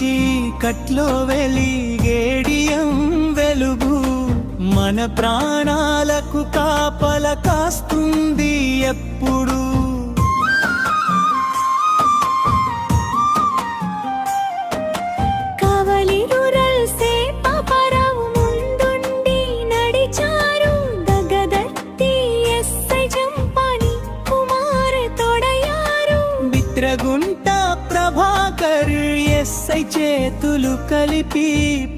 చీకట్లో వెలిగేడియం వెలుగు మన ప్రాణాలకు కాపల కాస్తుంది ఎప్పుడు. బిత్రగుంట ప్రభాకర్ ఎస్ఐ చేతులు కలిపి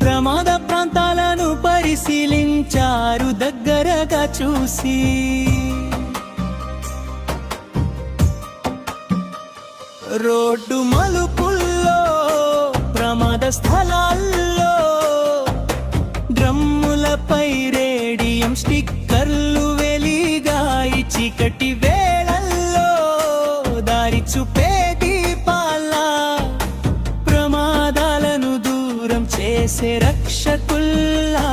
ప్రమాద ప్రాంతాలను పరిశీలించారు దగ్గరగా చూసి. రోడ్డు మలుపుల్లో ప్రమాద స్థలాల్లో డ్రమ్ములపై రేడియం స్టిక్కర్లు వెలిగాయి. చీకటి వేళల్లో దారి చూపే దీపాల ప్రమాదాలను దూరం చేసే రక్షకుల్లా.